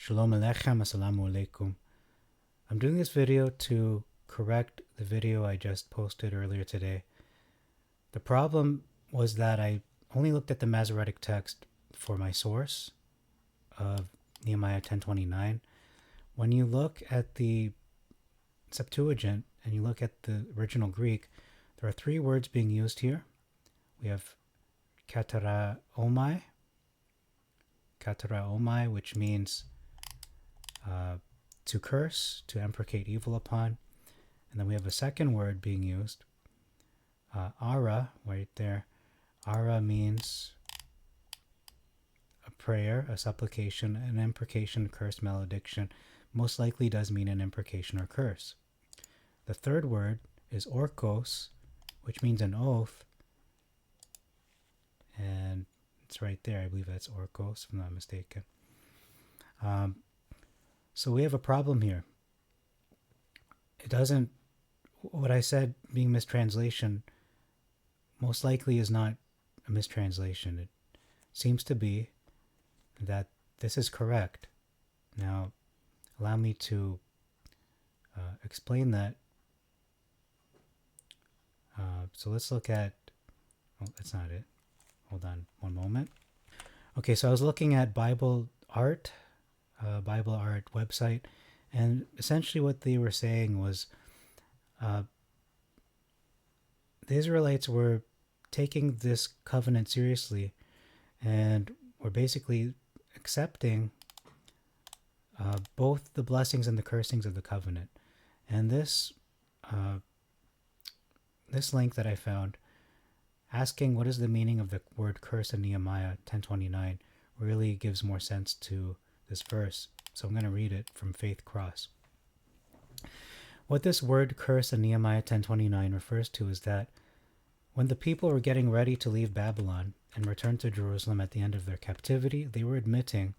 Shalom Aleichem, Assalamu Alaikum. I'm doing this video to correct the video I just posted earlier today. The problem was that I only looked at the Masoretic text for my source of Nehemiah 10:29. When you look at the Septuagint and you look at the original Greek, there are three words being used here. We have kataraomai, which means to curse, to imprecate evil upon. And then we have a second word being used, ara, right there. Ara means a prayer, a supplication, an imprecation, curse, malediction. Most likely does mean an imprecation or curse. The third word is orkos, which means an oath. And it's right there. I believe that's orkos, if I'm not mistaken. So we have a problem here. It doesn't, what I said being mistranslation most likely is not a mistranslation. It seems to be that this is correct. Now, allow me to explain that. So let's look at, oh, that's not it. Hold on one moment. Okay, so I was looking at Bible Art website, and essentially what they were saying was the Israelites were taking this covenant seriously and were basically accepting both the blessings and the cursings of the covenant. And this link that I found asking what is the meaning of the word curse in Nehemiah 10:29 really gives more sense to this verse. So I'm going to read it from Faith Cross. What this word curse in Nehemiah 10:29 refers to is that when the people were getting ready to leave Babylon and return to Jerusalem at the end of their captivity, they were admitting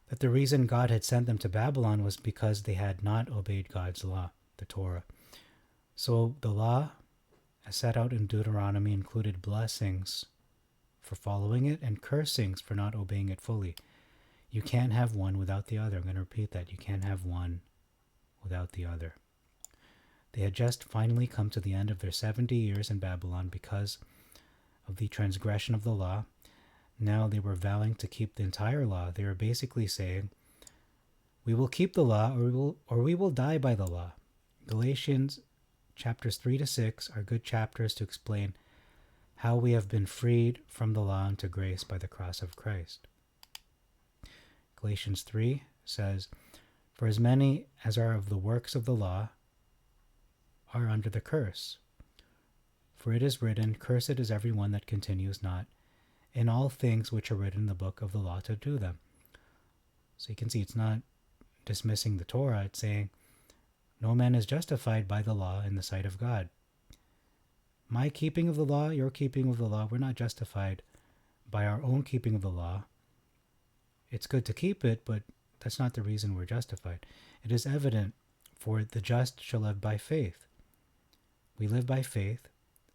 that the reason God had sent them to Babylon was because they had not obeyed God's law, the Torah. So the law, as set out in Deuteronomy, included blessings for following it and cursings for not obeying it fully. You can't have one without the other. I'm going to repeat that. You can't have one without the other. They had just finally come to the end of their 70 years in Babylon because of the transgression of the law. Now they were vowing to keep the entire law. They were basically saying, we will keep the law or we will die by the law. Galatians chapters 3-6 are good chapters to explain how we have been freed from the law unto grace by the cross of Christ. Galatians 3 says, for as many as are of the works of the law are under the curse. For it is written, cursed is every one that continues not in all things which are written in the book of the law to do them. So you can see it's not dismissing the Torah. It's saying no man is justified by the law in the sight of God. My keeping of the law, your keeping of the law, we're not justified by our own keeping of the law. It's good to keep it, but that's not the reason we're justified. It is evident, for the just shall live by faith. We live by faith.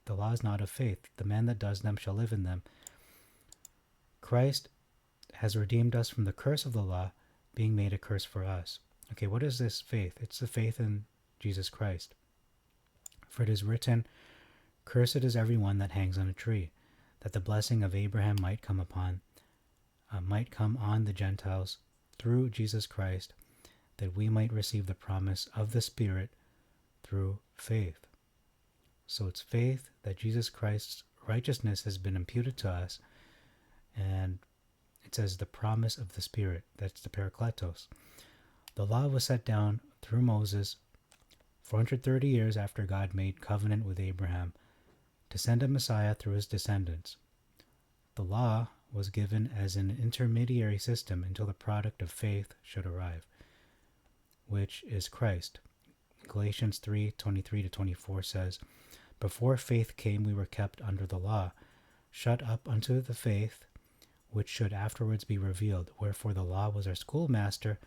The law is not of faith. The man that does them shall live in them. Christ has redeemed us from the curse of the law, being made a curse for us. Okay, what is this faith? It's the faith in Jesus Christ. For it is written, cursed is every one that hangs on a tree, that the blessing of Abraham might come on the Gentiles through Jesus Christ, that we might receive the promise of the Spirit through faith. So it's faith that Jesus Christ's righteousness has been imputed to us, and it says the promise of the Spirit. That's the Parakletos. The law was set down through Moses 430 years after God made covenant with Abraham to send a Messiah through his descendants. The law was given as an intermediary system until the product of faith should arrive, which is Christ. Galatians 3:23-24 says, before faith came, we were kept under the law, shut up unto the faith, which should afterwards be revealed. Wherefore the law was our schoolmaster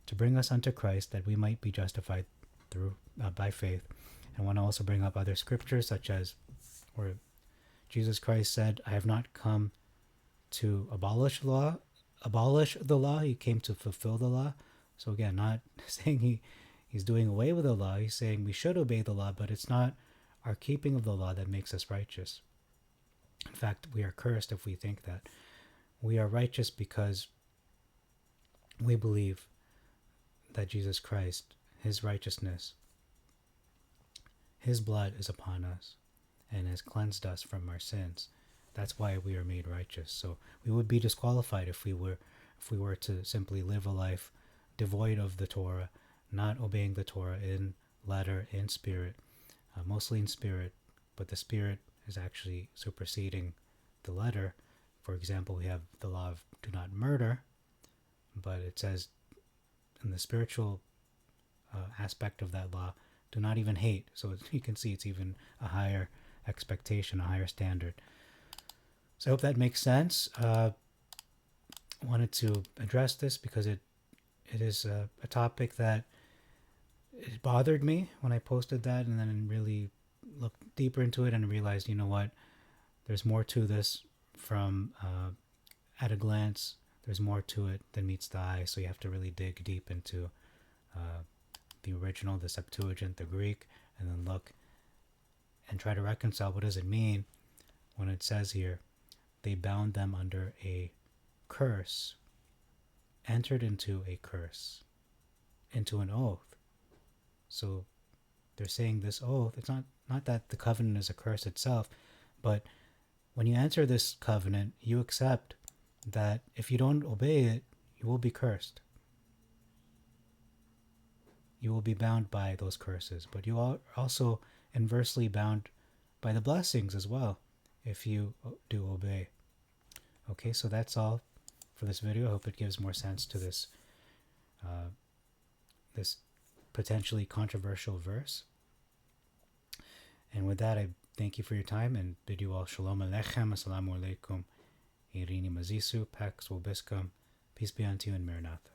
to bring us unto Christ, that we might be justified through by faith. And I want to also bring up other scriptures, such as where Jesus Christ said, I have not come to abolish law, abolish the law. He came to fulfill the law. So again, not saying he's doing away with the law. He's saying we should obey the law, but it's not our keeping of the law that makes us righteous. In fact, we are cursed if we think that. We are righteous because we believe that Jesus Christ, his righteousness, his blood is upon us and has cleansed us from our sins. That's why we are made righteous. So we would be disqualified if we were to simply live a life devoid of the Torah, not obeying the Torah in letter, in spirit, mostly in spirit, but the spirit is actually superseding the letter. For example, we have the law of do not murder, but it says in the spiritual aspect of that law, do not even hate. So you can see it's even a higher expectation, a higher standard. So I hope that makes sense. Wanted to address this because it is a topic that it bothered me when I posted that, and then really looked deeper into it and realized, you know what, there's more to this from at a glance. There's more to it than meets the eye, so you have to really dig deep into the original, the Septuagint, the Greek, and then look and try to reconcile what does it mean when it says here, they bound them under a curse, entered into a curse, into an oath. So they're saying this oath, it's not that the covenant is a curse itself, but when you enter this covenant, you accept that if you don't obey it, you will be cursed. You will be bound by those curses, but you are also inversely bound by the blessings as well if you do obey. Okay, so that's all for this video. I hope it gives more sense to this this potentially controversial verse. And with that, I thank you for your time and bid you all shalom aleichem, assalamu alaikum, irini mazisu, pax vobiscum, peace be unto you, and maranatha.